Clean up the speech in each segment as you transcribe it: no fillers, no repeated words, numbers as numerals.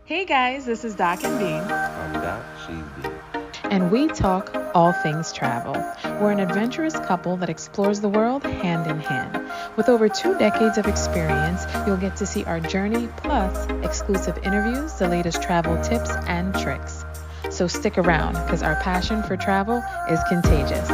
Hey guys, this is Doc and Bean, I'm Doc, she's D. and we talk all things travel. We're an adventurous couple that explores the world hand in hand. With over 2 decades of experience, you'll get to see our journey plus exclusive interviews, the latest travel tips and tricks. So stick around because our passion for travel is contagious.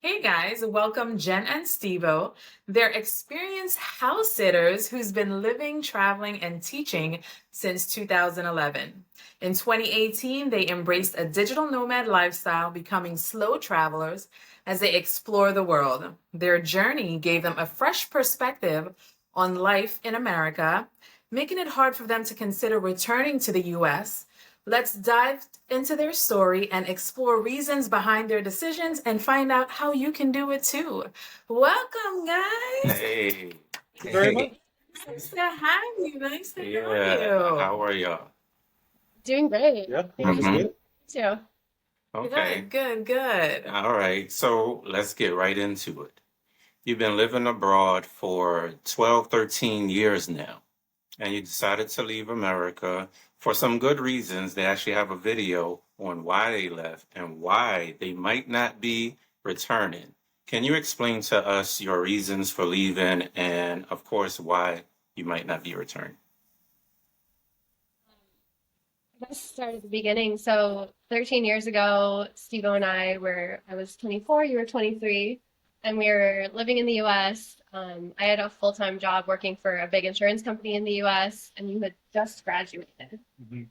Hey guys, welcome Jen and Stevo. They're experienced house sitters who's been living, traveling, and teaching since 2011. In 2018, they embraced a digital nomad lifestyle, becoming slow travelers as they explore the world. Their journey gave them a fresh perspective on life in America, making it hard for them to consider returning to the US. Let's dive into their story and explore reasons behind their decisions and find out how you can do it too. Welcome, guys. Hey. Very much. Nice to have you. Nice to know Yeah. you. How are y'all? Doing great. Yeah, Thank you Mhm. good. too. Okay. Good. All right. So let's get right into it. You've been living abroad for 12, 13 years now, and you decided to leave America for some good reasons. They actually have a video on why they left and why they might not be returning. Can you explain to us your reasons for leaving and, of course, why you might not be returning? Let's start at the beginning. So 13 years ago, Stevo and I was 24, you were 23, and we were living in the US. I had a full-time job working for a big insurance company in the US, and you had just graduated. Mhm.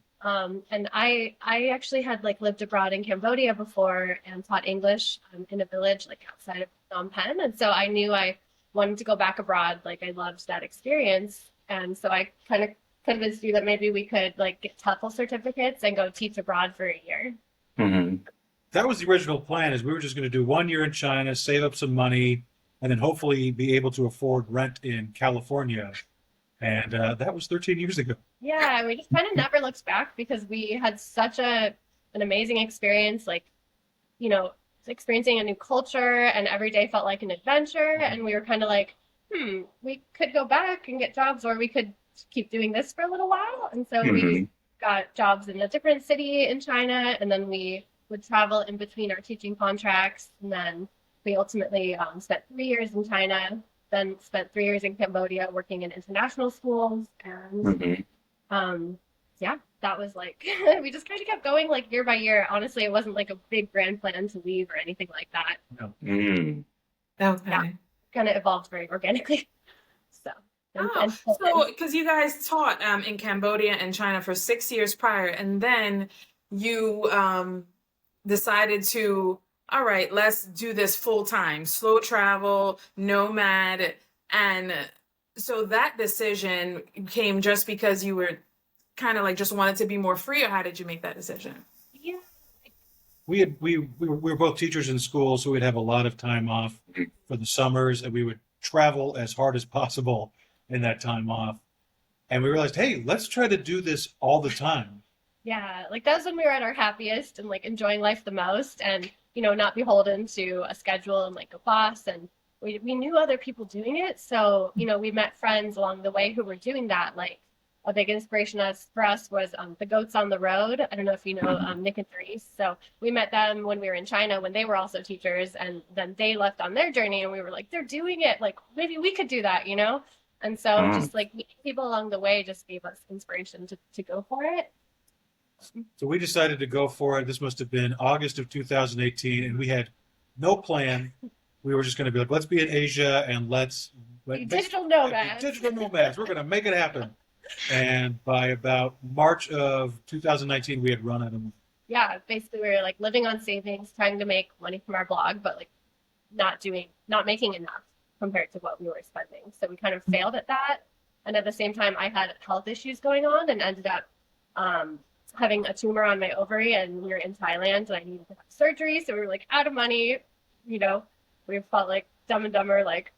And I actually had like lived abroad in Cambodia before and taught English in a village like outside of Phnom Penh. And so I knew I wanted to go back abroad. Like I loved that experience. And so I kind of convinced you that maybe we could like get TOEFL certificates and go teach abroad for a year. Hmm. That was the original plan, is we were just going to do 1 year in China, save up some money, and then hopefully be able to afford rent in California. And that was 13 years ago. Yeah, we just kind of never looked back because we had such an amazing experience. Like you know, experiencing a new culture and every day felt like an adventure. And we were kind of like, we could go back and get jobs or we could keep doing this for a little while. And so we Hmm. got jobs in a different city in China and then we would travel in between our teaching contracts. And then we ultimately spent 3 years in China, then spent 3 years in Cambodia working in international schools. And Hmm. um, yeah, that was like we just kind of kept going like year by year. Honestly, it wasn't like a big grand plan to leave or anything like that. No. Mm. Yeah, Okay. kind of evolved very organically. So Oh, and so because you guys taught in Cambodia and China for 6 years prior, and then you decided to, all right, let's do this full time, slow travel, nomad. And so that decision came just because you were kind of like just wanted to be more free, or how did you make that decision? yeah, We were both teachers in school, so we'd have a lot of time off for the summers, and we would travel as hard as possible in that time off. And we realized, hey, let's try to do this all the time. yeah, like that was when we were at our happiest and like enjoying life the most, and not beholden to a schedule and like a boss. And we knew other people doing it, so we met friends along the way who were doing that. Like a big inspiration for us was the Goats on the Road. I don't know if you know Mhm. Nick and Therese. So we met them when we were in China when they were also teachers, and then they left on their journey, and we were like, they're doing it. Like maybe we could do that. And so Mm. just like meeting people along the way just gave us inspiration to go for it. So we decided to go for it. This must have been August of 2018, and we had no plan. We were just going to be like, let's be in Asia and Be let digital be nomads. digital nomads. We're going to make it happen. And by about March of 2019, we had run out of money. Yeah, basically we were like living on savings, trying to make money from our blog, but like not making enough compared to what we were spending. So we kind of failed at that. And at the same time, I had health issues going on and ended up um, having a tumor on my ovary, and we were in Thailand, and I needed to have surgery. So we were like out of money. You know, we felt like Dumb and Dumber, like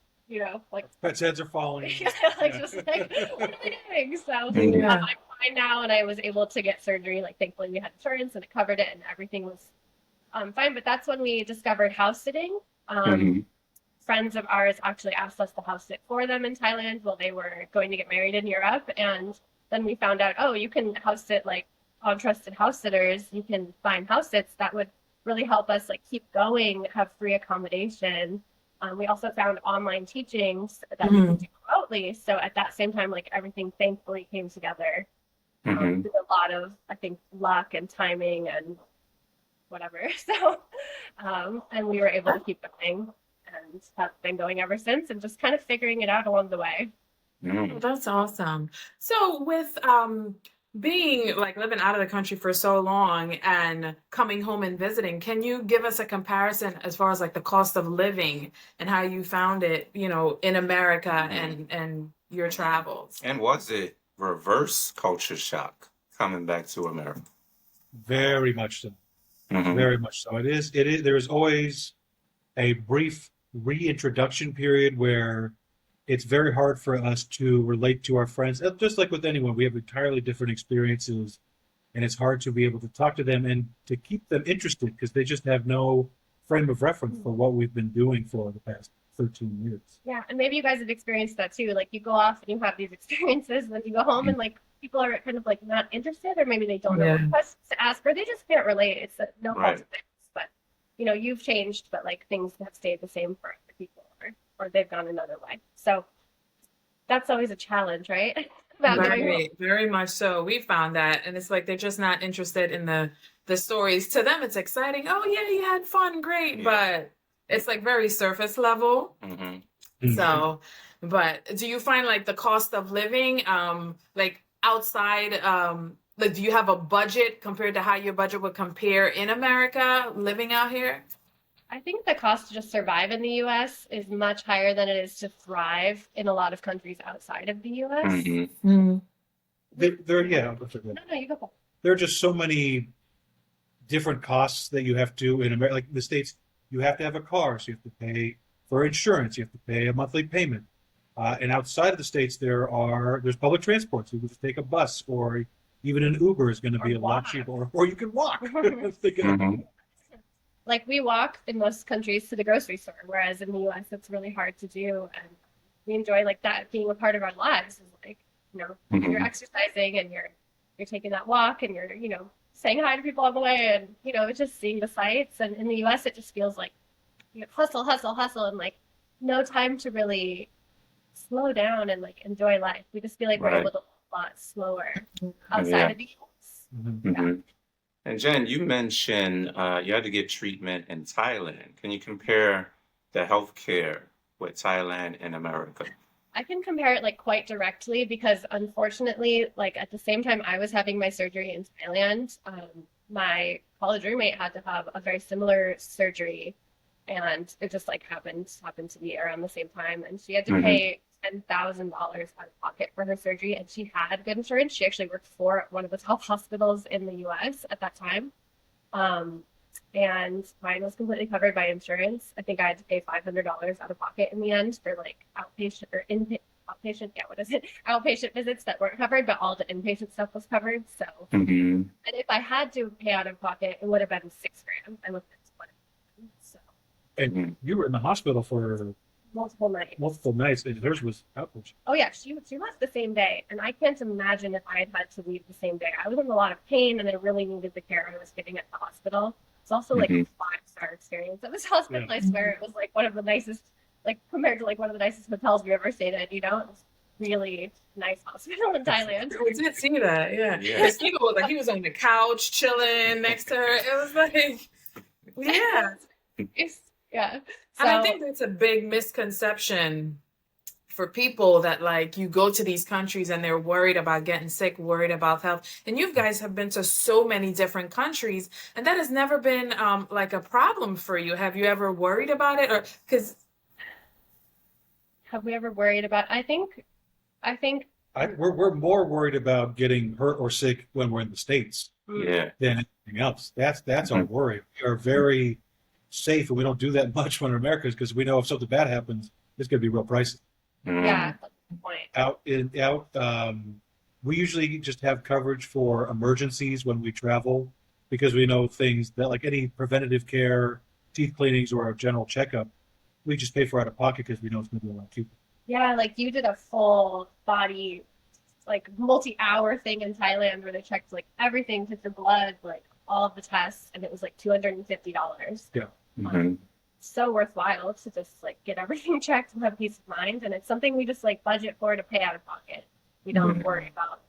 like Pets' heads are falling. like Yeah. just like what am I doing? So Yeah. I'm fine now, and I was able to get surgery. Like thankfully we had insurance and it covered it, and everything was fine. But that's when we discovered house sitting. Mhm. Friends of ours actually asked us to house sit for them in Thailand while they were going to get married in Europe, and then we found out, oh, you can house sit like on trusted house sitters. You can find house sits that would really help us like keep going, have free accommodation. We also found online teachings that we could do remotely. So at that same time, like everything thankfully came together through a lot of, I think, luck and timing and whatever. So, and we were able to keep going and have been going ever since and just kind of figuring it out along the way. Oh, that's awesome. So with being like living out of the country for so long and coming home and visiting, can you give us a comparison as far as like the cost of living and how you found it, you know, in America and your travels? And was it reverse culture shock coming back to America? Very much so. Mhm. Very much so. It is. There is always a brief reintroduction period where it's very hard for us to relate to our friends. Just like with anyone, we have entirely different experiences, and it's hard to be able to talk to them and to keep them interested because they just have no frame of reference for what we've been doing for the past 13 years. Yeah, and maybe you guys have experienced that too. Like you go off and you have these experiences, and then you go home and like people are kind of like not interested, or maybe they don't know what questions to ask, or they just can't relate. It's no fault of theirs, but you know, you've changed, but like things have stayed the same for other people, or they've gone another way. So that's always a challenge, right? About going home. Very much so. We found that, and it's like they're just not interested in the stories. To them, it's exciting. Oh yeah, you had fun, great, but it's like very surface level. So, but do you find like the cost of living, like outside, like do you have a budget compared to how your budget would compare in America living out here? I think the cost to just survive in the US is much higher than it is to thrive in a lot of countries outside of the US. There, yeah. No, you go. There are just so many different costs that you have to in America. Like in the States, you have to have a car, so you have to pay for insurance. You have to pay a monthly payment. And outside of the States, there's public transport. So you can just take a bus, or even an Uber is going to be a lot cheaper, or you can walk. Like we walk in most countries to the grocery store, whereas in the US it's really hard to do, and we enjoy like that being a part of our lives. Is like, you know, you're exercising and you're taking that walk and you're, you know, saying hi to people on the way, and you know, it's just seeing the sights. And in the US it just feels like you know, hustle, hustle, hustle, and like no time to really slow down and like enjoy life. We just feel like we're able to a lot slower outside of the US. And Jen, you mentioned you had to get treatment in Thailand. Can you compare the healthcare with Thailand and America? I can compare it like quite directly because unfortunately, like at the same time I was having my surgery in Thailand, my college roommate had to have a very similar surgery, and it just like happened to be around the same time, and she had to pay $10,000 out of pocket for her surgery, and she had good insurance. She actually worked for one of the top hospitals in the US at that time. And mine was completely covered by insurance. I think I had to pay $500 out of pocket in the end for like outpatient or outpatient, outpatient visits that weren't covered, but all the inpatient stuff was covered. So, and if I had to pay out of pocket, it would have been $6,000. I looked at it. So. And you were in the hospital for multiple nights, and hers was outpatient. Oh yeah, she left the same day, and I can't imagine if I had to leave the same day. I was in a lot of pain, and I really needed the care I was getting at the hospital. It's also like a 5-star experience at this hospital. I swear it was like one of the nicest, like compared to like one of the nicest hotels we ever stayed at. You know, it was really nice hospital in Thailand. We did see that, yeah. Steve was like he was on the couch chilling next to her. It was like, yeah. Yeah. And I think that's a big misconception for people that like you go to these countries and they're worried about getting sick, worried about health. And you guys have been to so many different countries, and that has never been like a problem for you. Have you ever worried about it, or because? Have we ever worried about? I think. We're more worried about getting hurt or sick when we're in the States than anything else. That's our worry. We are very safe, and we don't do that much when we're in America because we know if something bad happens, it's going to be real pricey. Yeah, that's the point. We usually just have coverage for emergencies when we travel because we know things that like any preventative care, teeth cleanings, or a general checkup, we just pay for out of pocket because we know it's going to be a lot cheaper. Yeah, like you did a full body like multi-hour thing in Thailand where they checked like everything, took your blood, like all of the tests, and it was like $250. Yeah. Mhm. So worthwhile to just like get everything checked and have peace of mind. And it's something we just like budget for to pay out of pocket. We don't Mhm. worry about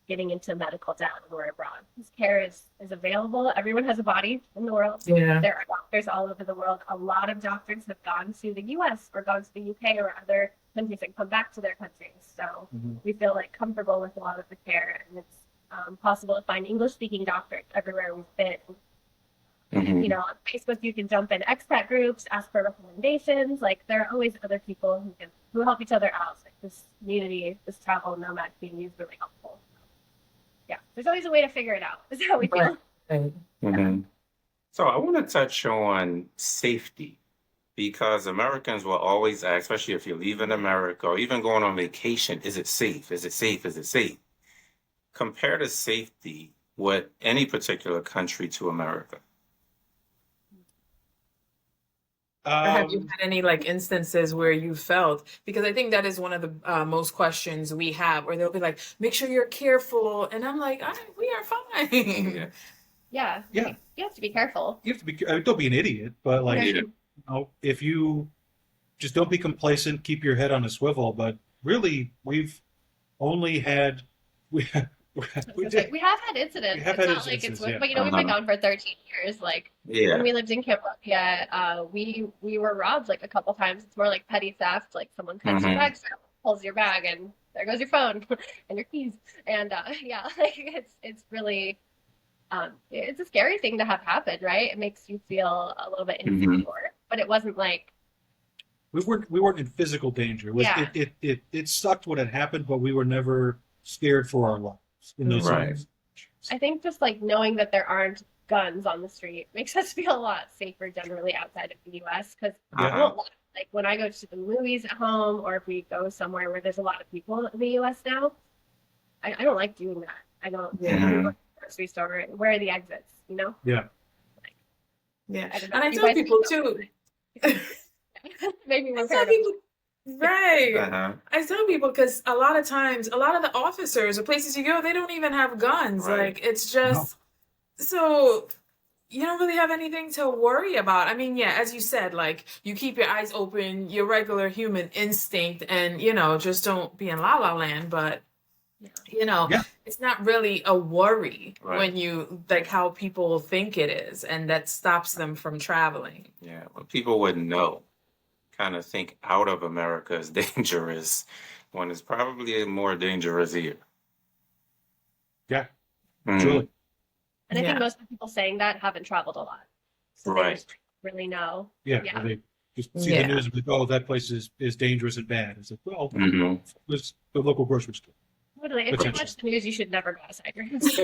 getting into medical debt when we're abroad. This care is available. Everyone has a body in the world. Yeah. There are doctors all over the world. A lot of doctors have gone to the US or gone to the UK or other countries and come back to their countries. So we feel like comfortable with a lot of the care, and it's possible to find English speaking doctors everywhere we've been. Mhm. On Facebook, you can jump in expat groups, ask for recommendations. Like there are always other people who help each other out. Like this community, this travel nomad community is really helpful. Yeah, there's always a way to figure it out. Is how we feel. Right. Mhm. So I want to touch on safety because Americans will always ask, especially if you're leaving America or even going on vacation, is it safe? Is it safe? Is it safe? Compare the safety with any particular country to America. Or have you Um, had any like instances where you felt, because I think that is one of the most questions we have, where they'll be like, make sure you're careful. And I'm like, we are fine. Yeah, Yeah. you have to be careful. you have to be, I mean, don't be an idiot, but like, Yeah. if you just don't be complacent, keep your head on a swivel. But really, we've only had, we, we did, We have had incidents. We have It's had not like it's, instances, yeah. but we've been gone for 13 years. Like Yeah. when we lived in Cambodia, we were robbed like a couple times. It's more like petty theft. Like someone cuts your Mhm. bag, pulls your bag, and there goes your phone and your keys. And yeah, like it's really it's a scary thing to have happen, right? It makes you feel a little bit Mhm. insecure. But it wasn't like we weren't in physical danger. Yeah. It sucked when it happened, but we were never scared for our lives in those Right. situations. I think just like knowing that there aren't guns on the street makes us feel a lot safer generally outside of the US because Yeah. I won't lie, like when I go to the movies at home or if we go somewhere where there's a lot of people in the US now, I don't like doing that. I don't Mhm. go to the grocery store. Where are the exits? Yeah. I don't know. And I You tell guys people know. too. Maybe I we're tell paranoid. people, right. Uh-huh. I tell people because a lot of times, a lot of the officers or places you go, they don't even have guns. Right. Like it's just so you don't really have anything to worry about. I mean, yeah, as you said, like you keep your eyes open, your regular human instinct, and just don't be in la la land. But Yeah. it's not really a worry Right. when you like how people think it is, and that stops them from traveling. Yeah. Well, people wouldn't know. Kind of think out of America is dangerous when it's probably more dangerous here. Yeah, Mhm. truly. And I Yeah. think most of the people saying that haven't traveled a lot. So they Right. just don't really know. Yeah, Yeah. they just see Yeah. the news and be like, oh, that place is dangerous and bad. It's like, well, Mhm. it was the local grocery store. Literally, if you Potential. watch the news, you should never go outside your house.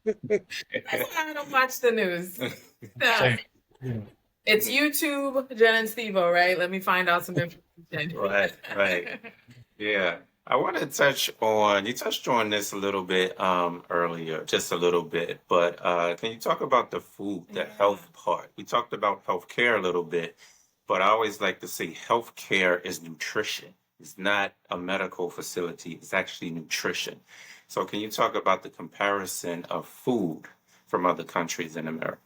That's why I don't watch the news. No. Same. Yeah. It's YouTube, Jen and Stevo, right? Let me find out some information. Right. Yeah. I want to touch on, you touched on this a little bit earlier, just a little bit, but can you talk about the food, the health part? We talked about healthcare a little bit, but I always like to say healthcare is nutrition. It's not a medical facility, it's actually nutrition. So can you talk about the comparison of food from other countries in America?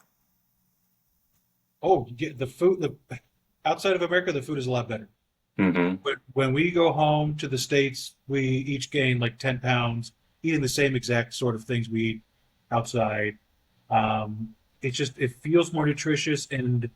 Oh, you get the food. Outside of America, the food is a lot better. Mm-hmm. But when we go home to the States, we each gain like 10 pounds, eating the same exact sort of things we eat outside. It feels more nutritious, and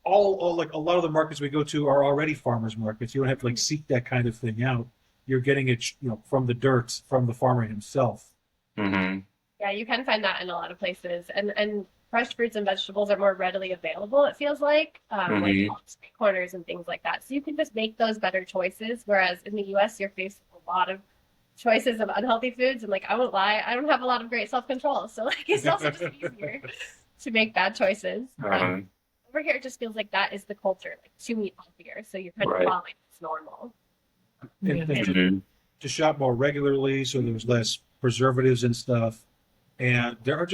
all like a lot of the markets we go to are already farmers markets. You don't have to like seek that kind of thing out. You're getting it, from the dirt, from the farmer himself. Mm-hmm. Yeah, you can find that in a lot of places. And fresh fruits and vegetables are more readily available, it feels like Mhm. street corners and things like that. So you can just make those better choices. Whereas in the US, you're faced with a lot of choices of unhealthy foods. And like, I won't lie, I don't have a lot of great self-control. So like, it's also just easier to make bad choices. Uh-huh. Over here, it just feels like that is the culture, like to eat healthier. So you're kind Right. of following it's normal. And Yeah. Mhm. to shop more regularly, so there's less preservatives and stuff. And there are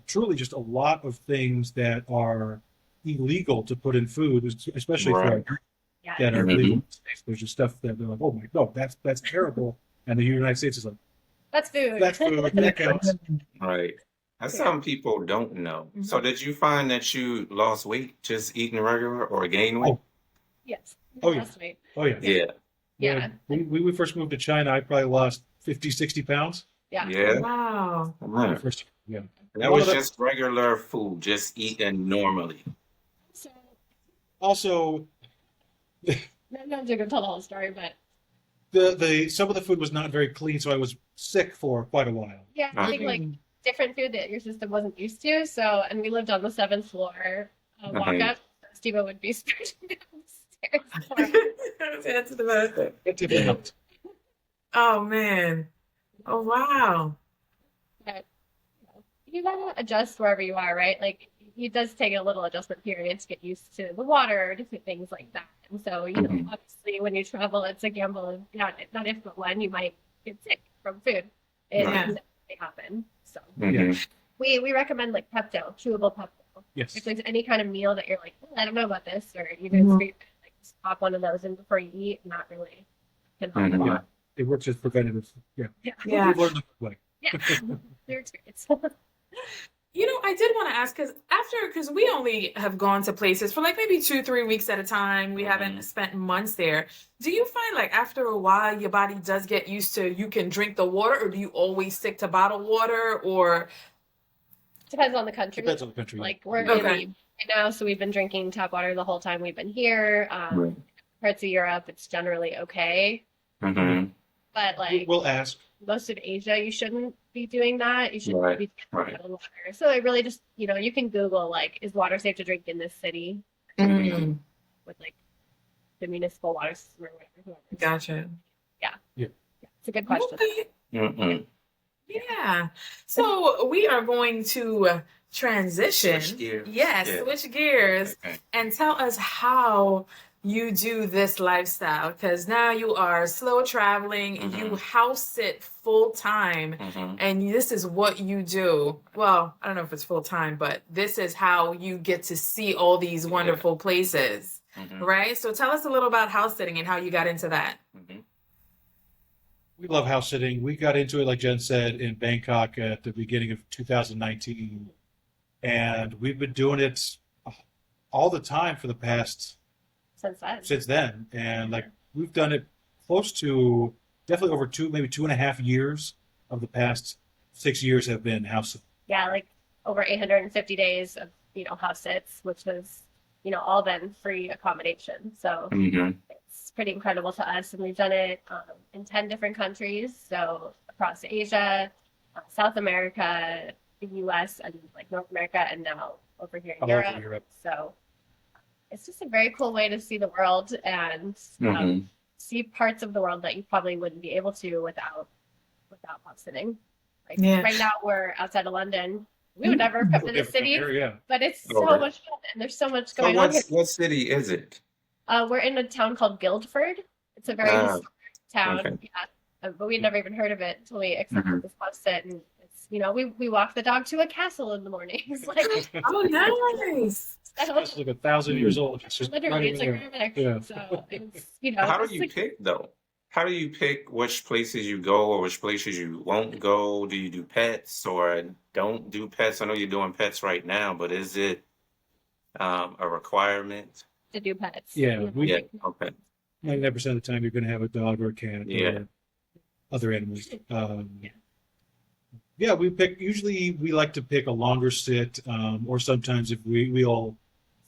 truly just a lot of things that are illegal to put in food, especially for our Right. drink, Yeah. that are Mhm. illegal in the States. There's just stuff that they're like, oh my, no, that's terrible. And the United States is like, That's food. that's food, that counts. Right. That's Yeah. some people don't know. So did you find that you lost weight just eating regular or gained weight? Yes. Oh, yeah. Lost weight. Oh, yeah. Yeah. Yeah. When we first moved to China, I probably lost 50, 60 pounds. Yeah. Yeah. Wow. Mhm. First, yeah. And that One was of the- just regular food, just eating normally. So Also, I'm not going to tell the whole story, but the some of the food was not very clean, so I was sick for quite a while. yeah, I think like different food that your system wasn't used to. So, and we lived on the 7th floor. Walk Mhm. up, Stevo would be sprinting downstairs. for us. That's the best. It definitely helped. Oh man. Oh wow. But, you gotta adjust wherever you are, right? Like it does take a little adjustment period to get used to the water, different things like that. And so, you know, Mhm. obviously when you travel, it's a gamble. Not if but when you might get sick from food. It Right. can definitely happen. So Mhm. we recommend like Pepto, chewable Pepto. Yes. If there's any kind of meal that you're like, "Oh, I don't know about this, or you Mhm. just like just pop one of those in before you eat, not really can help a Mhm. lot. It works as preventative. Yeah. Yeah. Yeah. We've learned the hard way. Yeah. Their experience. You know, I did want to ask because we only have gone to places for like maybe 2, 3 weeks at a time. We haven't spent months there. Do you find like after a while your body does get used to you can drink the water, or do you always stick to bottled water? Or Depends on the country. Depends on the country. Like we're Okay. in the right now, so we've been drinking tap water the whole time we've been here. Right. Parts of Europe, it's generally okay, Mhm. but like We'll ask. most of Asia, you shouldn't be doing that. You should Right, be right. drinking bottled water. So it really just, you know, you can Google like, is water safe to drink in this city Mm, with like the municipal water system or whatever. Whoever. gotcha. Yeah, it's a good question. Okay. Mhm. Yeah. So we are going to transition. Switch gears. Yes, Yeah. switch gears Okay. and tell us how you do this lifestyle, because now you are slow traveling and you house sit full time, Mhm. and this is what you do. Well, I don't know if it's full time, but this is how you get to see all these wonderful places, Mhm. right? So tell us a little about house sitting and how you got into that. Mhm. We love house sitting. We got into it, like Jen said, in Bangkok at the beginning of 2019. And we've been doing it all the time for the past Since then. And like we've done it close to definitely over maybe 2.5 years of the past 6 years have been house sitting. Yeah, like over 850 days of, you know, house sits, which has, you know, all been free accommodation. So Mhm. it's pretty incredible to us. And we've done it in 10 different countries. So across Asia, South America, the US, and like North America, and now over here in All over Europe. Europe. So it's just a very cool way to see the world and Mhm. see parts of the world that you probably wouldn't be able to without house sitting. Like Yeah. right now we're outside of London. We would never have come to this city, Yeah. but it's so Okay. much fun and there's so much So going on here. what city is it? We're in a town called Guildford. It's a very Ah, historic town. okay. Yeah. But we'd never even heard of it until we accepted Mhm. this house sit. And it's, you know, we walk the dog to a castle in the mornings. Like, Oh, nice. so, It's like 1,000 years old. It's just literally, right it's over like there. Rubik. Yeah. So it's, you know, How do it's you like, pick though? How do you pick which places you go or which places you won't go? Do you do pets or don't do pets? I know you're doing pets right now, but is it a requirement? to do pets. Yeah, You know, we- Yeah. like, Okay. 99% of the time you're going to have a dog or a cat Yeah. or other animals. Yeah, usually we like to pick a longer sit, or sometimes if we'll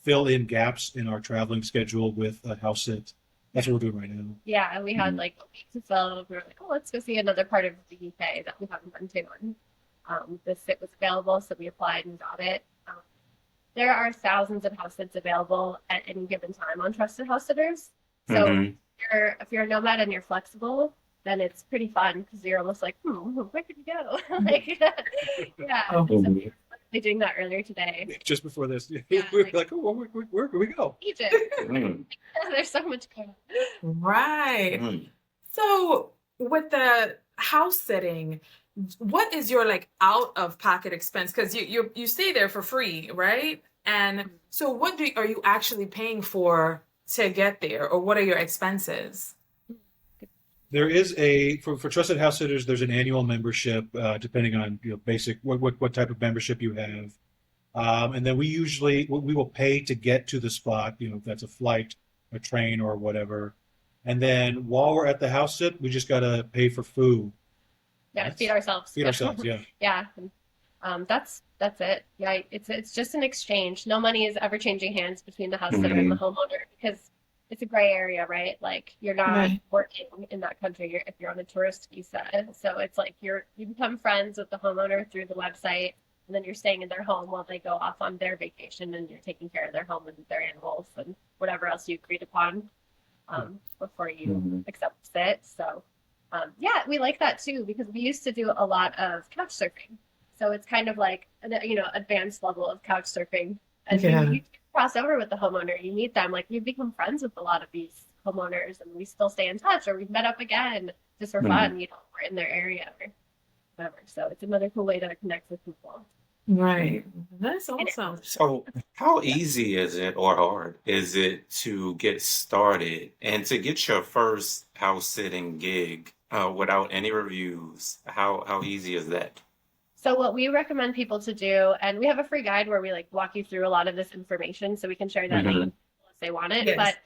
fill in gaps in our traveling schedule with a house sit. That's what we're doing right now. yeah, and we had Mhm. like a week to fill. We were like, oh, let's go see another part of the UK that we haven't been to. And the sit was available, so we applied and got it. There are thousands of house sits available at any given time on Trusted House Sitters. So Mhm. if you're a nomad and you're flexible, then it's pretty fun because you're almost like, where could you go? Like, yeah. Oh. So we were literally doing that earlier today. Just before this, Yeah, we were like- like, oh, where can we go? Egypt. Mhm. There's so much going on. Right. Mhm. So with the house sitting, what is your like out of pocket expense? Because you stay there for free, right? And so what are you actually paying for to get there, or what are your expenses? There is for trusted house sitters. There's an annual membership, depending on basic what type of membership you have, and then we will pay to get to the spot. If that's a flight, a train, or whatever. And then while we're at the house sit, we just gotta pay for food. Yeah, That's, feed ourselves. feed ourselves. Yeah. Yeah. That's it. Yeah, it's just an exchange. No money is ever changing hands between the house sitter and the homeowner because it's a gray area, right? Like you're not Right. working in that country if you're on a tourist visa. So it's like you become friends with the homeowner through the website, and then you're staying in their home while they go off on their vacation, and you're taking care of their home and their animals and whatever else you agreed upon before you accept it. So yeah, we like that too because we used to do a lot of couch surfing. So it's kind of like an advanced level of couch surfing, and Yeah. you cross over with the homeowner. You meet them, like you become friends with a lot of these homeowners, and we still stay in touch, or we've met up again just for fun. We're in their area or whatever. So it's another cool way to connect with people. Right. That's awesome. So, how easy is it or hard is it to get started and to get your first house sitting gig without any reviews? How easy is that? So what we recommend people to do, and we have a free guide where we like walk you through a lot of this information, so we can share that link with people if they want it. Yes.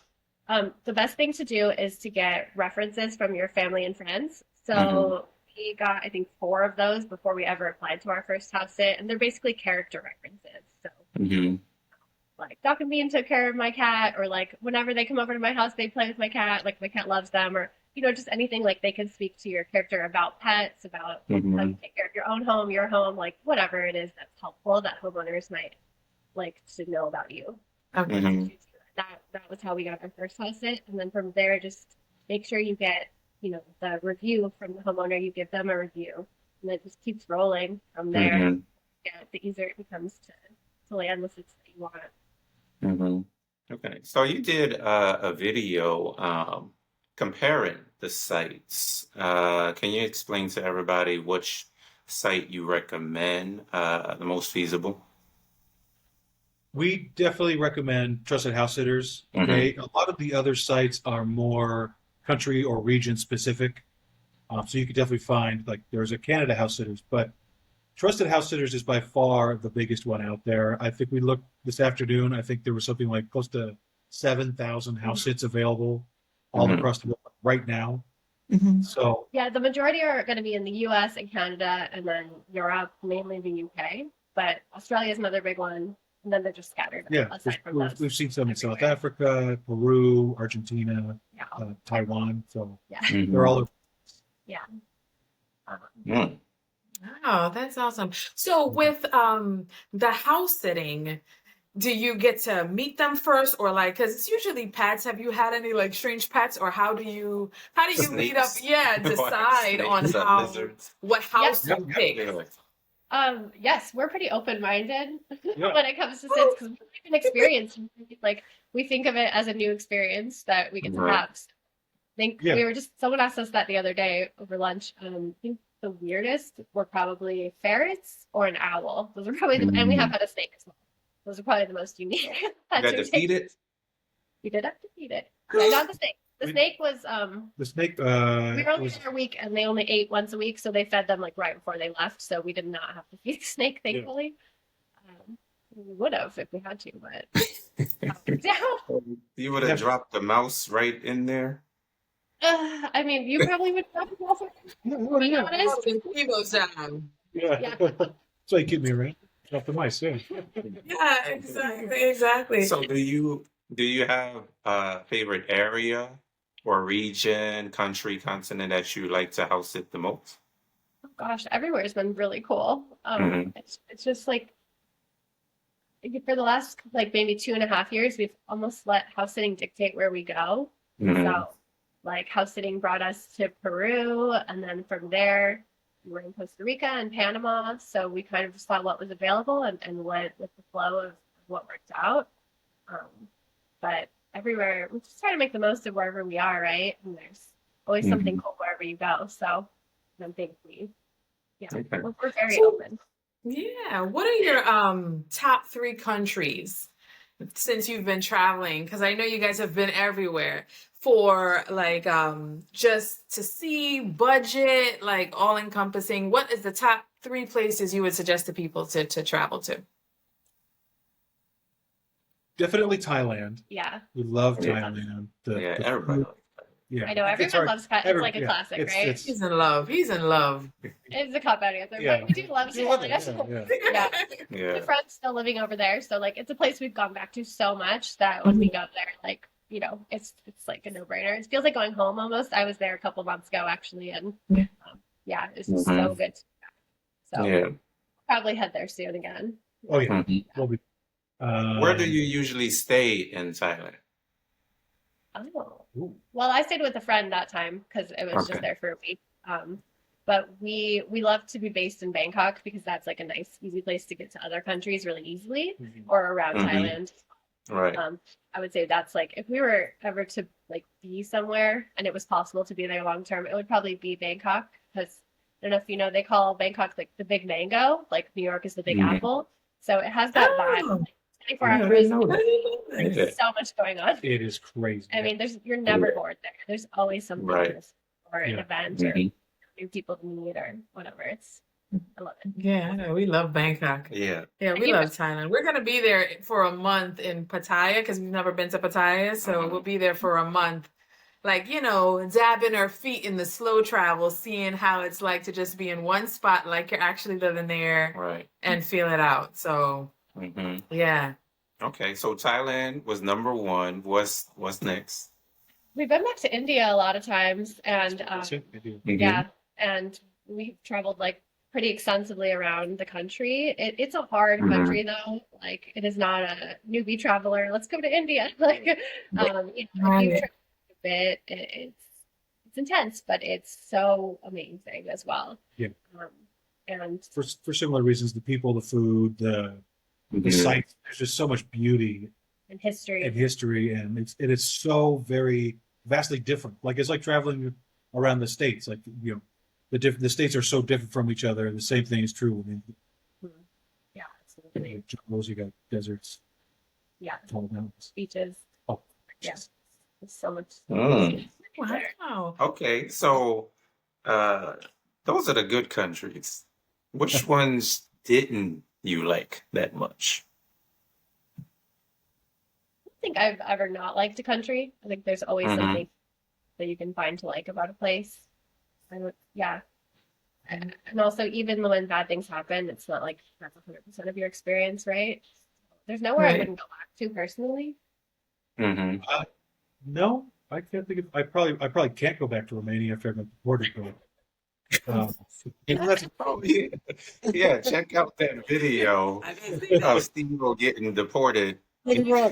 But the best thing to do is to get references from your family and friends. So we got, I think, 4 of those before we ever applied to our first house sit, and they're basically character references. So like Doc and Bean took care of my cat, or like whenever they come over to my house, they play with my cat, like my cat loves them, or just anything like they can speak to your character about pets, about how you take care of your own home, your home, like whatever it is that's helpful that homeowners might like to know about you. Okay. That was how we got our first house sit, and then from there, just make sure you get the review from the homeowner. You give them a review, and it just keeps rolling from there. Yeah, the easier it becomes to land with it that you want. Okay, so you did a video comparing the sites. Can you explain to everybody which site you recommend the most feasible? We definitely recommend trusted house sitters. A lot of the other sites are more country or region specific. So you could definitely find, like, there's a Canada house sitters, but trusted house sitters is by far the biggest one out there. I think we looked this afternoon. I think there was something like close to 7,000 house sits available all across the world right now. So yeah, the majority are going to be in the US and Canada, and then Europe, mainly the UK. But Australia is another big one, and then they're just scattered. yeah, aside from those. we've seen some in South everywhere. Africa, Peru, Argentina, Yeah, Taiwan. So yeah, they're all over. yeah. Oh, that's awesome. So with the house sitting, do you get to meet them first, or like, because it's usually pets? Have you had any like strange pets, or how do you meet up? Snakes. Yeah, decide on Snakes, how lizards. what house Yep. you pick. Yeah. Yes, we're pretty open-minded Yeah. when it comes to sits because we've an experience. Like we think of it as a new experience that we get to Right. have. So I think Yeah. we were someone asked us that the other day over lunch. I think the weirdest were probably ferrets or an owl. Those are probably and we have had a snake as well. Those are probably the most unique. You got to feed it? We did have to feed it. Yeah, not the snake. The snake was The snake we were only was there a week, and they only ate once a week, so they fed them like right before they left. So we did not have to feed the snake, thankfully. We would have if we had to, but yeah. You would have dropped the mouse right in there? I mean, you probably would have to also be honest. Stevo's down. yeah. Yeah. So you keep me around. Off the mice, yeah. Yeah, exactly. So do you have a favorite area or region, country, continent that you like to house sit the most? Oh gosh, everywhere's been really cool. It's just like for the last like maybe 2.5 years, we've almost let house sitting dictate where we go. So like house sitting brought us to Peru, and then from there we were in Costa Rica and Panama. So we kind of just saw what was available and went with the flow of what worked out. But everywhere, we just try to make the most of wherever we are, right? And there's always something cool wherever you go. So I'm thankful. Yeah, Okay. we're very open. Yeah. What are your top 3 countries since you've been traveling? Because I know you guys have been everywhere for like just to see budget, like all encompassing. What is the top three places you would suggest to people to travel to? Definitely Thailand. Yeah. We love Yeah. Thailand. Yeah, The everybody. food, yeah. I know everyone hard- loves cut. It's every- like a yeah, classic, it's- right? it's- He's in love. He's in love. It's a cop out answer, Yeah. but we do love We love it, Thailand. yeah. Yeah. My Yeah. friend's still living over there, so like it's a place we've gone back to so much that when we go there, like it's like a no-brainer. It feels like going home almost. I was there a couple months ago actually, and yeah, it's just so good. So Yeah. probably head there soon again. Oh yeah. Mhm. We'll be, Where do you usually stay in Thailand? Oh. Ooh. Well, I stayed with a friend that time because it was just Okay. there for a week. But we love to be based in Bangkok because that's like a nice, easy place to get to other countries really easily, or around Mhm. Thailand. Right. I would say that's like if we were ever to like be somewhere and it was possible to be there long term, it would probably be Bangkok because I don't know if you know they call Bangkok like the Big Mango, like New York is the Big Mhm. Apple. So it has that vibe. Oh. Like, 24 Yeah, I hours. didn't know that. There's Yeah. so much going on. It is crazy. I mean, you're never bored there. There's always something Right. to or an Yeah. event or Mhm. new people to meet or whatever. I love it. Yeah, I know. We love Bangkok. Yeah. Yeah, we love Thailand. We're gonna be there for a month in Pattaya because we've never been to Pattaya, so we'll be there for a month. Like, dabbing our feet in the slow travel, seeing how it's like to just be in one spot, like you're actually living there Right. and feel it out. So, hmm yeah. Okay. So Thailand was number one. What's next? We've been back to India a lot of times, and That's it. I do. Mhm. yeah, and we've traveled like pretty extensively around the country. It's a hard Mhm. country though. Like it is not a newbie traveler. Let's go to India. Like, if you've Right. traveled a bit, it's intense, but it's so amazing as well. Yeah. And For similar reasons, the people, the food, the Mhm. sights. There's just so much beauty and history. and history, and it is so very vastly different. Like it's like traveling around the states. Like the states are so different from each other. The same thing is true. I mean, Yeah, absolutely. you got jungles, you got deserts, Yeah, tall mountains. beaches. Oh, Yeah. just There's so much. Mm. Wow. Okay. So those are the good countries. Which ones didn't you like that much? I don't think I've ever not liked a country. I think there's always Mhm. something that you can find to like about a place. Yeah. And also, even when bad things happen, it's not like that's 100% of your experience, right? There's nowhere I Right. wouldn't go back to personally. hmm no. I can't think of. I probably can't go back to Romania after I'm deported. That's Oh, yeah. Yeah, check out that video of Steve getting deported. nothing wrong.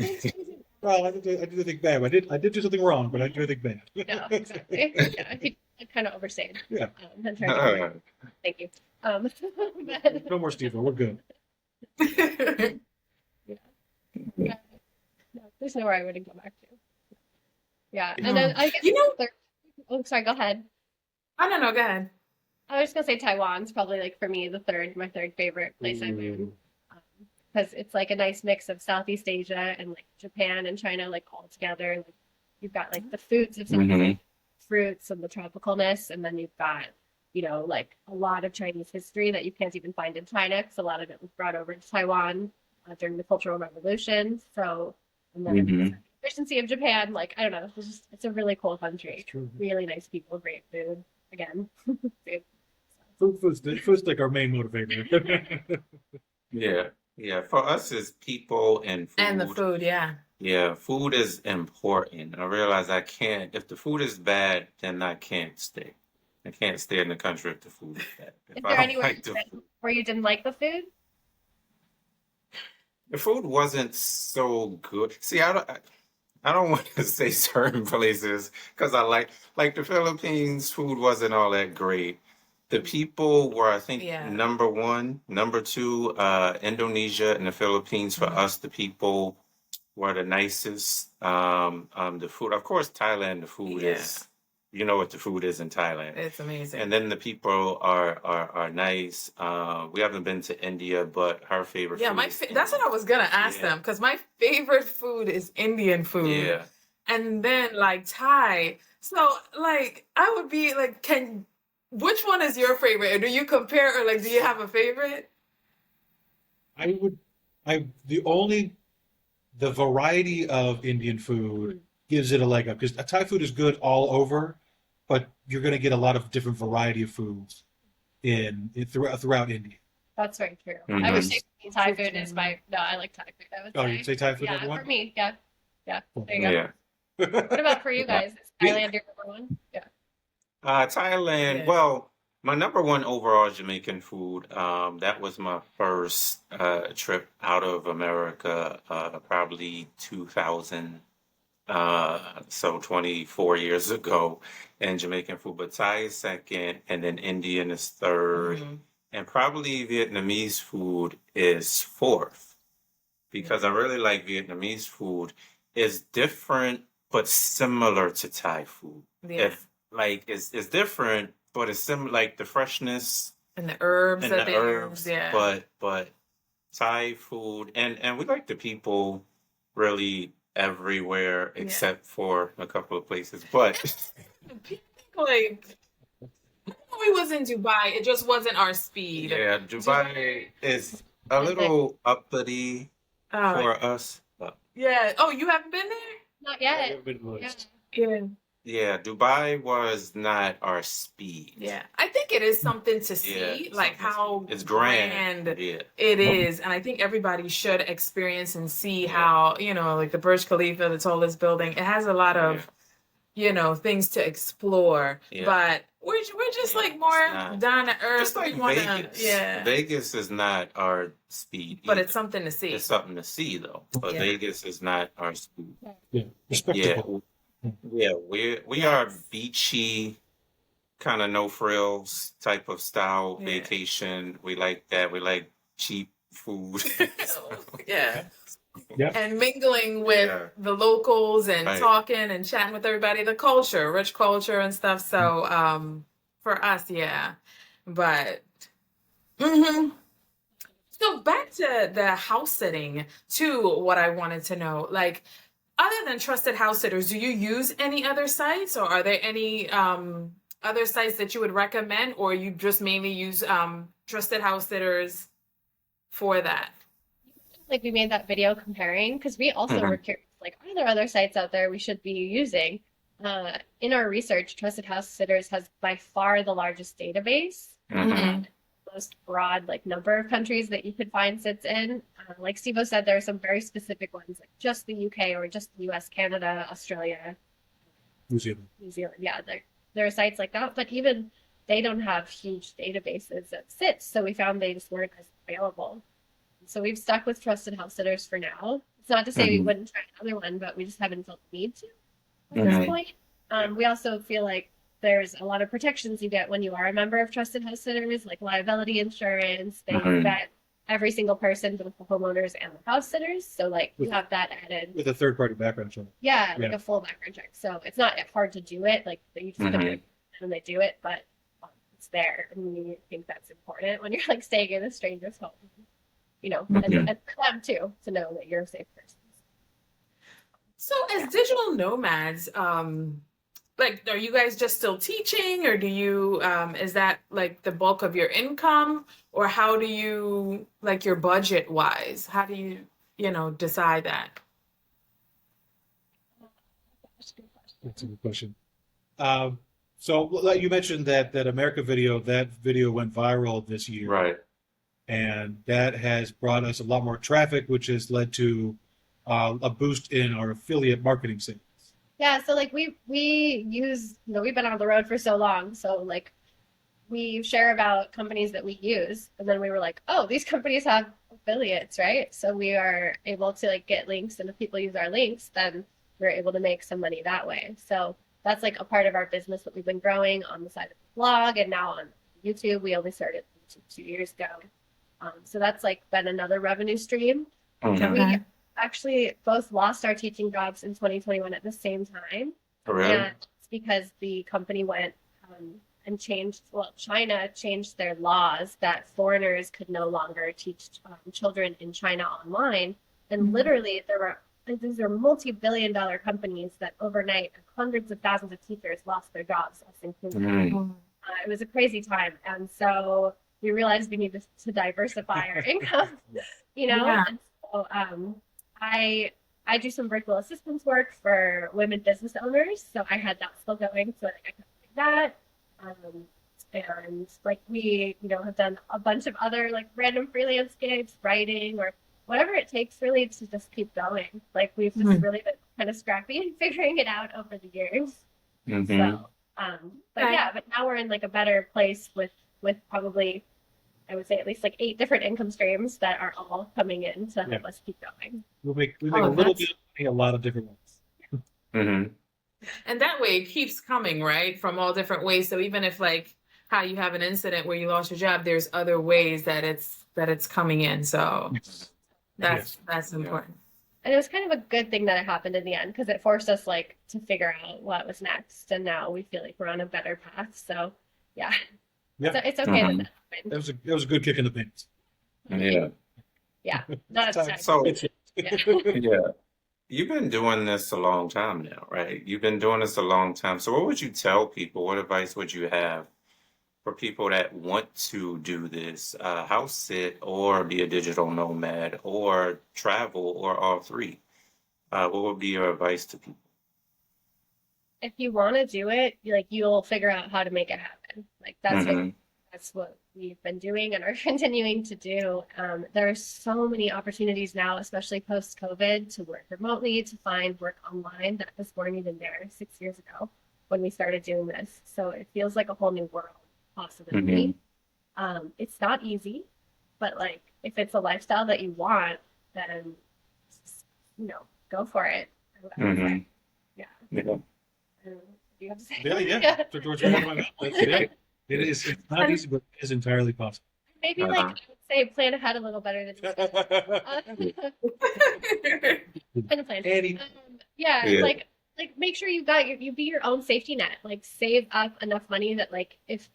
Well, I did nothing bad. I did do something wrong, but I did nothing bad. No, exactly. Yeah, I kind of overstayed. Yeah. I'm trying to- thank you. But, No more Steve. We're good. no, there's nowhere I wouldn't go back to. Yeah, Yeah. and then I guess You know- third, oh, sorry, go ahead. Oh, no, go ahead. I was just gonna say Taiwan's probably like for me my third favorite place I've been because it's like a nice mix of Southeast Asia and like Japan and China like all together. Like you've got like the foods of some Mhm. fruits and the tropicalness, and then you've got like a lot of Chinese history that you can't even find in China because a lot of it was brought over to Taiwan during the Cultural Revolution. So and then Mhm. the efficiency of Japan, like I don't know, it's a really cool country. It's true. Really nice people, great food. Again, food. Food's like our main motivator. Yeah. Yeah. For us, it's people and food. And the food, yeah. Yeah, food is important. I realize if the food is bad, then I can't stay. I can't stay in the country if the food is bad. Is If there I don't anywhere like where you didn't like the food? the food wasn't so good. See, I don't want to say certain places because I like the Philippines food wasn't all that great. The people were, I think, Yeah. number one, number two, Indonesia and the Philippines. For Mhm. us, the people were the nicest. The food, of course, Thailand, the food Yeah. is you know what the food is in Thailand. It's amazing. And then the people are nice. We haven't been to India, but her favorite Yeah, food is that's what I Indian. was gonna ask Yeah. them because my favorite food is Indian food, Yeah. and then like Thai. So like I would be like, which one is your favorite? Or do you compare, or like do you have a favorite? I would, I the variety of Indian food gives it a leg up because Thai food is good all over, but you're going to get a lot of different variety of foods throughout India. That's very true. I Mhm. would say Thai food is no, I like Thai food, I would Oh, say. you'd say Thai food, Yeah, everyone? for me, yeah. Yeah, there you go. Yeah. What about for you Yeah. guys? Is Thailand your number one? Yeah. Thailand. Yeah. Well, my number one overall Jamaican food. That was my first trip out of America, probably 2000. So 24 years ago, and Jamaican food. But Thai is second, and then Indian is third, Mhm. and probably Vietnamese food is fourth because I really like Vietnamese food. It's different but similar to Thai food. Yeah. If like it's different, but it's similar, like the freshness And the herbs and that the they herbs. use, yeah. But Thai food, and we like the people really everywhere Yeah. except for a couple of places. But Like when we was in Dubai, it just wasn't our speed. yeah, Dubai is a little uppity Oh, for us. But yeah. Oh, you haven't been there? Not Yeah, yet. you've been to the Yeah. list. Yeah. yeah, Dubai was not our speed. Yeah. I think it is something to Yeah, see, like something- how it's grand. Yeah. it is. And I think everybody should experience and see Yeah. how, like the Burj Khalifa, the tallest building, it has a lot of, things to explore. Yeah. But we're just Yeah, like it's more not- down to earth. Just like We wanna- Vegas. Yeah. Vegas is not our speed. But either. it's something to see. It's something to see though. But Yeah. Vegas is not our speed. Yeah, respectable. Yeah, we are beachy, kind of no frills type of style Yeah. vacation. We like that. We like cheap food. Yeah. Yeah. And mingling with Yeah. the locals and Right. talking and chatting with everybody, the culture, rich culture and stuff. So for us, yeah. But so back to the house sitting, to what I wanted to know. Like, other than Trusted House Sitters, do you use any other sites, or are there any other sites that you would recommend, or you just mainly use Trusted House Sitters for that? Like we made that video comparing because we also Mhm. were curious, like, are there other sites out there we should be using? In our research, Trusted House Sitters has by far the largest database Mhm. and most broad like number of countries that you could find sits in. Like Stevo said, there are some very specific ones, like just the UK or just the US, Canada, Australia, New Zealand. New Zealand. Yeah, there are sites like that, but even they don't have huge databases that sit. So we found they just weren't as available. So we've stuck with Trusted House Sitters for now. It's not to say we Mhm. wouldn't try another one, but we just haven't felt the need to at Mhm. this point. We also feel like there's a lot of protections you get when you are a member of Trusted House Sitters, like liability insurance. They Mhm. vet every single person, both the homeowners and the house sitters. So like you With- have that added. With a third-party background check. Yeah, like Yeah. a full background check. So it's not hard to do it. Like you just put it and they do it, but it's there. And we think that's important when you're like staying in a stranger's home. Mhm. And for them too, to know that you're a safe person. So as digital nomads, like, are you guys just still teaching, or do you is that like the bulk of your income, or how do you, like, your budget wise, how do you decide that? That's a good question. So like you mentioned that America video, that video went viral this year. Right. And that has brought us a lot more traffic, which has led to a boost in our affiliate marketing sales. Yeah, so like we use, we've been on the road for so long, so like we share about companies that we use, and then we were like, oh, these companies have affiliates, right? So we are able to like get links, and if people use our links, then we're able to make some money that way. So that's like a part of our business that we've been growing on the side of the blog and now on YouTube. We only started YouTube 2 years ago. So that's like been another revenue stream. Mhm. We actually both lost our teaching jobs in 2021 at the same time. Really? And It's because the company went and changed, well, China changed their laws that foreigners could no longer teach children in China online. And literally, these are multi-billion-dollar companies that overnight hundreds of thousands of teachers lost their jobs, us included. It was a crazy time, and so we realized we needed to diversify our income, you know. Yeah. And so I do some virtual assistance work for women business owners, so I had that still going, so I could do that. And like we, you know, have done a bunch of other like random freelance gigs, writing or whatever it takes really to just keep going. Like we've just really been kind of scrappy and figuring it out over the years. So, but now we're in like a better place with probably, I would say at least like 8 different income streams that are all coming in to help us keep going. We make a little bit of money a lot of different ways. And that way it keeps coming, right? From all different ways. So even if like how you have an incident where you lost your job, there's other ways that it's coming in. So that's important. And it was kind of a good thing that it happened in the end because it forced us like to figure out what was next. And now we feel like we're on a better path. So yeah. So it's okay that happened. It was a good kick in the pants. Yeah. Not a So yeah. You've been doing this a long time now, right? You've been doing this a long time. So what would you tell people? What advice would you have for people that want to do this, house sit or be a digital nomad or travel or all three? What would be your advice to people? If you want to do it, like you'll figure out how to make it happen. Like that's what we've been doing and are continuing to do. There are so many opportunities now, especially post-COVID, to work remotely, to find work online that just weren't even there 6 years ago when we started doing this. So it feels like a whole new world possibility. It's not easy, but like if it's a lifestyle that you want, then just, you know, go for it. Yeah. Do you have to say? Yeah. It's not easy, but it is entirely possible. Maybe like I would say plan ahead a little better than and a plan. Like make sure you be your own safety net. Like save up enough money that like if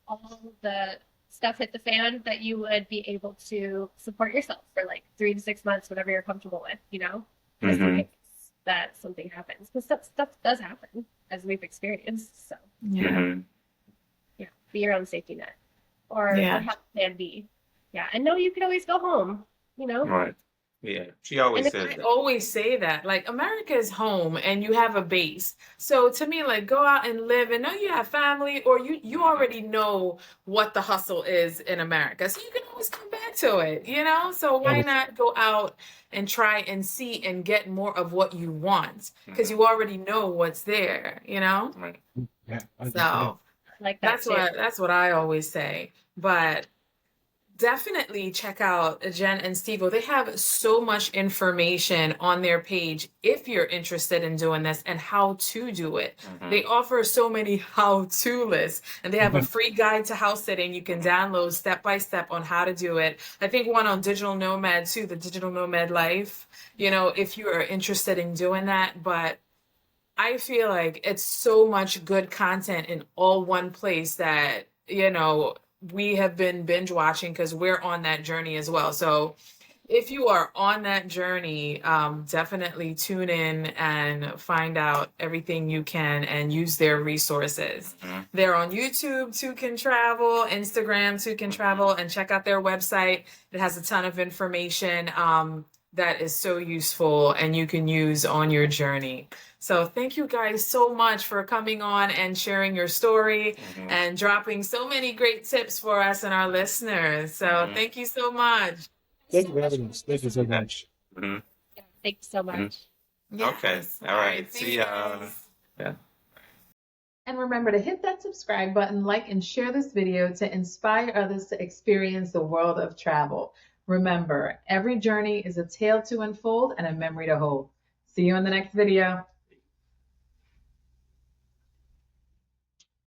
all the stuff hit the fan, that you would be able to support yourself for like 3 to 6 months, whatever you're comfortable with, you know, just in case that something happens, because stuff does happen as we've experienced. So be your own safety net, or have plan B. And know you can always go home, you know. Right. Yeah, she always says that. I always say that, like, America is home and you have a base. So to me, like, go out and live and know you have family, or you already know what the hustle is in America. So you can always come back to it, you know? So why not go out and try and see and get more of what you want? Because you already know what's there, you know? Right. So like that's what I always say. But definitely check out Jen and Stevo. They have so much information on their page if you're interested in doing this and how to do it. They offer so many how-to lists, and they have a free guide to house sitting you can download step by step on how to do it. I think one on Digital Nomad too, the Digital Nomad Life, you know, if you are interested in doing that. But I feel like it's so much good content in all one place that, you know, we have been binge watching because we're on that journey as well. So if you are on that journey, definitely tune in and find out everything you can and use their resources. They're on YouTube, Two Can Travel, Instagram, Two Can Travel, and check out their website. It has a ton of information that is so useful and you can use on your journey. So thank you guys so much for coming on and sharing your story and dropping so many great tips for us and our listeners. So thank you so much. Thank you for having us. Thank you so much. Thank you so much. Okay. All right. See ya. Yeah. And remember to hit that subscribe button, like, and share this video to inspire others to experience the world of travel. Remember, every journey is a tale to unfold and a memory to hold. See you in the next video.